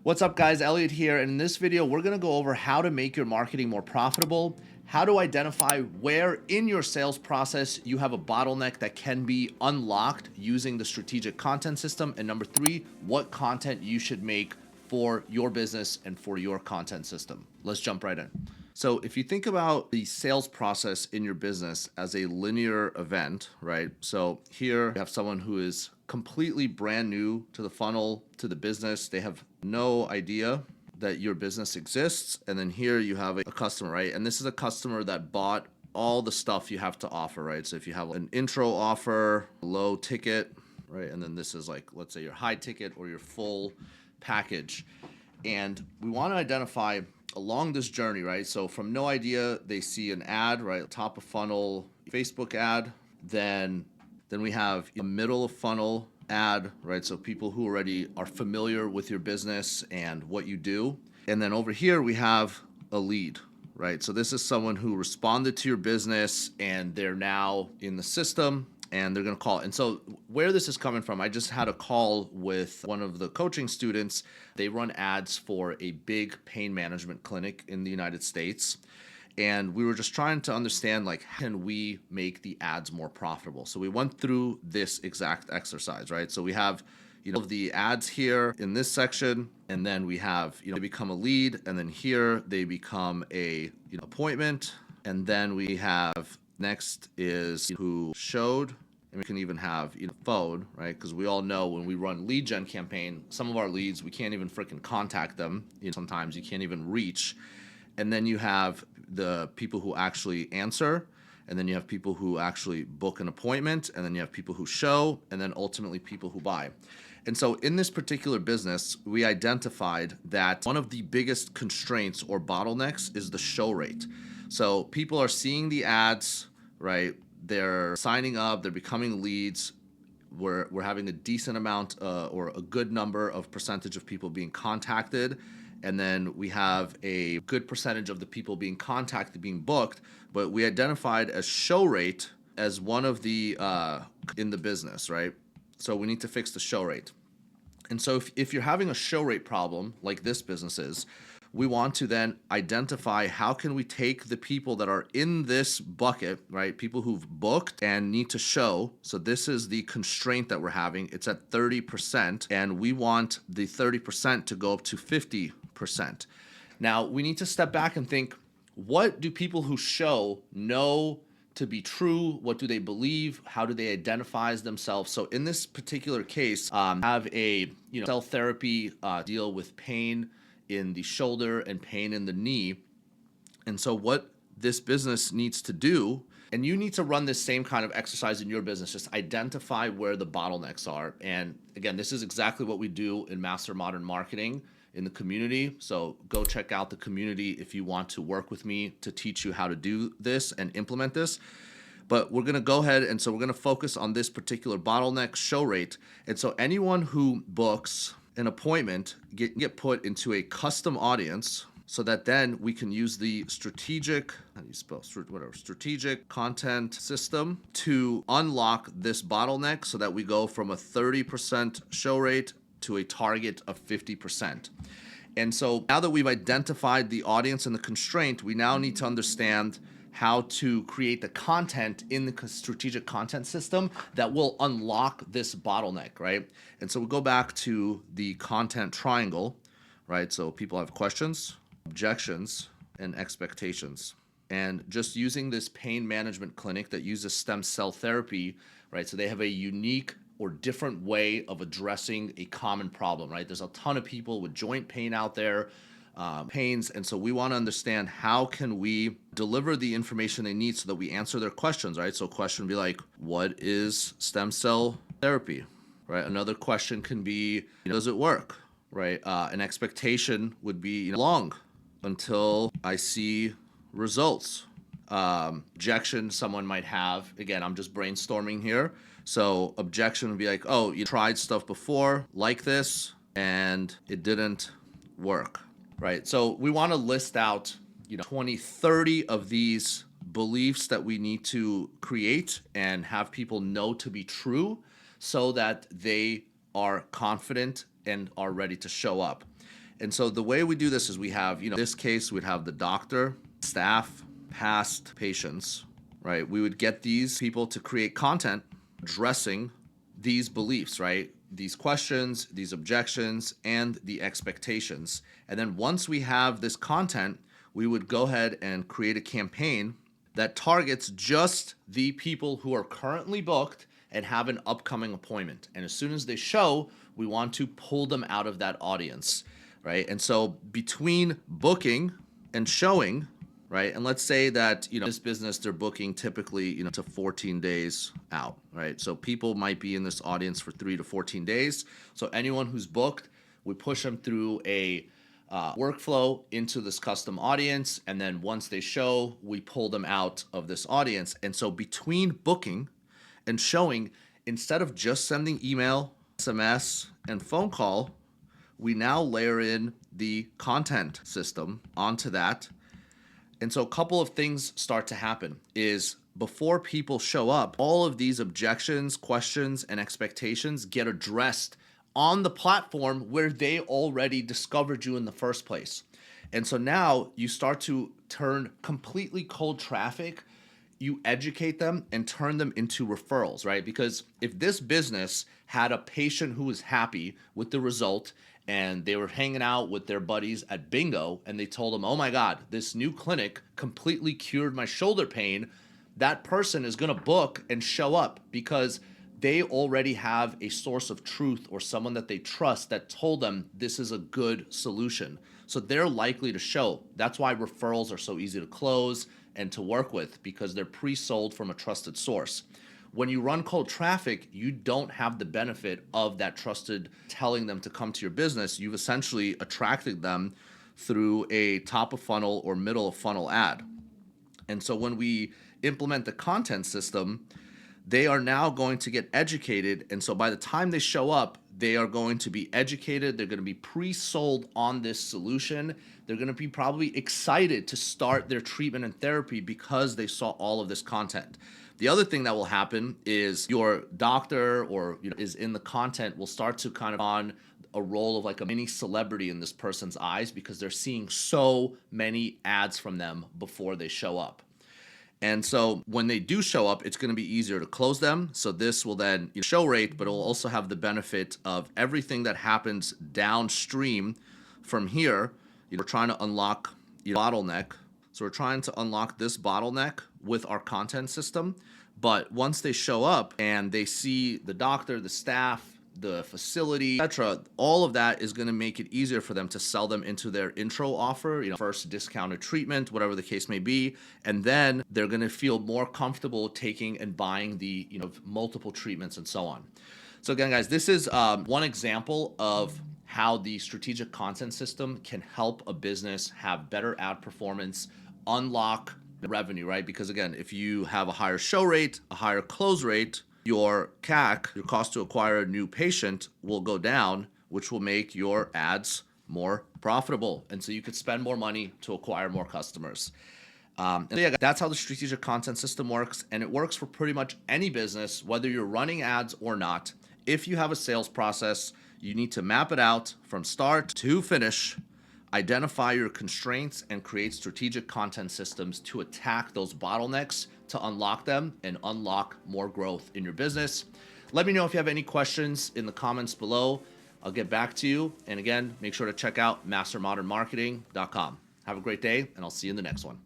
What's up, guys? Elliot here, and in this video we're going to go over how to make your marketing more profitable, how to identify where in your sales process you have a bottleneck that can be unlocked using the strategic content system, and number 3, what content you should make for your business and for your content system. Let's jump right in. So if you think about the sales process in your business as a linear event, right? So here you have someone who is completely brand new to the funnel, to the business. They have no idea that your business exists. And then here you have a customer, right? And this is a customer that bought all the stuff you have to offer, right? So if you have an intro offer, low ticket, right? And then this is like, let's say your high ticket or your full package. And we want to identify along this journey, right? So from no idea, they see an ad, right? Top of funnel, Facebook ad. Then we have a middle of funnel ad, right? So people who already are familiar with your business and what you do. And then over here, we have a lead, right? So this is someone who responded to your business and they're now in the system and they're going to call. And so where this is coming from, I just had a call with one of the coaching students. They run ads for a big pain management clinic in the United States. And we were just trying to understand, like, how can we make the ads more profitable? So we went through this exact exercise, right? So we have, the ads here in this section, and then we have, they become a lead, and then here they become a, appointment, and then we have next is who showed, and we can even have phone, right? Because we all know when we run lead gen campaign, some of our leads we can't even freaking contact them. Sometimes you can't even reach. And then you have the people who actually answer, and then you have people who actually book an appointment, and then you have people who show, and then ultimately people who buy. And so in this particular business, we identified that one of the biggest constraints or bottlenecks is the show rate. So people are seeing the ads, right? They're signing up, they're becoming leads. We're having a decent amount or a good number of percentage of people being contacted. And then we have a good percentage of the people being contacted being booked, but we identified as show rate as one of the in the business, right? So we need to fix the show rate. And so if you're having a show rate problem like this business is, we want to then identify how can we take the people that are in this bucket, right? People who've booked and need to show. So this is the constraint that we're having. It's at 30%, and we want the 30% to go up to 50%. Now, we need to step back and think, what do people who show know to be true? What do they believe? How do they identify as themselves? So in this particular case, have a cell therapy deal with pain in the shoulder and pain in the knee. And so what this business needs to do, and you need to run this same kind of exercise in your business, just identify where the bottlenecks are. And again, this is exactly what we do in Master Modern Marketing in the community. So go check out the community if you want to work with me to teach you how to do this and implement this. But we're going to go ahead, and so we're going to focus on this particular bottleneck, show rate. And so anyone who books an appointment get put into a custom audience, so that then we can use the strategic content system to unlock this bottleneck, so that we go from a 30% show rate to a target of 50%. And so now that we've identified the audience and the constraint, we now need to understand how to create the content in the strategic content system that will unlock this bottleneck, right? And so we go back to the content triangle, right? So people have questions, objections, and expectations. And just using this pain management clinic that uses stem cell therapy, right? So they have a unique or different way of addressing a common problem, right? There's a ton of people with joint pain out there, pains, and so we want to understand how can we deliver the information they need so that we answer their questions, right? So a question would be like, what is stem cell therapy, right? Another question can be, does it work, right? An expectation would be, long until I see results. Objection someone might have, again, I'm just brainstorming here. So objection would be like, oh, you tried stuff before like this and it didn't work. Right. So we want to list out, 20, 30 of these beliefs that we need to create and have people know to be true so that they are confident and are ready to show up. And so the way we do this is we have, in this case, we'd have the doctor, staff, past patients, right? We would get these people to create content addressing these beliefs, right? These questions, these objections, and the expectations. And then once we have this content, we would go ahead and create a campaign that targets just the people who are currently booked and have an upcoming appointment. And as soon as they show, we want to pull them out of that audience, right? And so between booking and showing, right? And let's say that, this business, they're booking typically, to 14 days out, right? So people might be in this audience for 3 to 14 days. So anyone who's booked, we push them through a workflow into this custom audience. And then once they show, we pull them out of this audience. And so between booking and showing, instead of just sending email, SMS, and phone call, we now layer in the content system onto that. And so a couple of things start to happen is before people show up, all of these objections, questions, and expectations get addressed on the platform where they already discovered you in the first place. And so now you start to turn completely cold traffic. You educate them and turn them into referrals, right? Because if this business had a patient who was happy with the result and they were hanging out with their buddies at bingo and they told them, oh my God, this new clinic completely cured my shoulder pain, that person is going to book and show up because they already have a source of truth or someone that they trust that told them this is a good solution. So they're likely to show. That's why referrals are so easy to close and to work with, because they're pre-sold from a trusted source. When you run cold traffic, you don't have the benefit of that trusted telling them to come to your business. You've essentially attracted them through a top of funnel or middle of funnel ad. And so when we implement the content system, they are now going to get educated. And so by the time they show up, they are going to be educated. They're going to be pre-sold on this solution. They're going to be probably excited to start their treatment and therapy because they saw all of this content. The other thing that will happen is your doctor or is in the content will start to kind of on a role of like a mini celebrity in this person's eyes because they're seeing so many ads from them before they show up. And so when they do show up, it's going to be easier to close them. So this will then show rate, but it will also have the benefit of everything that happens downstream from here. We're trying to unlock bottleneck. So we're trying to unlock this bottleneck with our content system. But once they show up and they see the doctor, the staff, the facility, etc., all of that is going to make it easier for them to sell them into their intro offer, first discounted treatment, whatever the case may be. And then they're going to feel more comfortable taking and buying the, multiple treatments and so on. So again, guys, this is one example of how the strategic content system can help a business have better ad performance, unlock revenue, right? Because again, if you have a higher show rate, a higher close rate, your CAC, your cost to acquire a new patient, will go down, which will make your ads more profitable. And so you could spend more money to acquire more customers. And so yeah, that's how the strategic content system works. And it works for pretty much any business, whether you're running ads or not. If you have a sales process, you need to map it out from start to finish, identify your constraints, and create strategic content systems to attack those bottlenecks, to unlock them and unlock more growth in your business. Let me know if you have any questions in the comments below. I'll get back to you. And again, make sure to check out mastermodernmarketing.com. Have a great day, and I'll see you in the next one.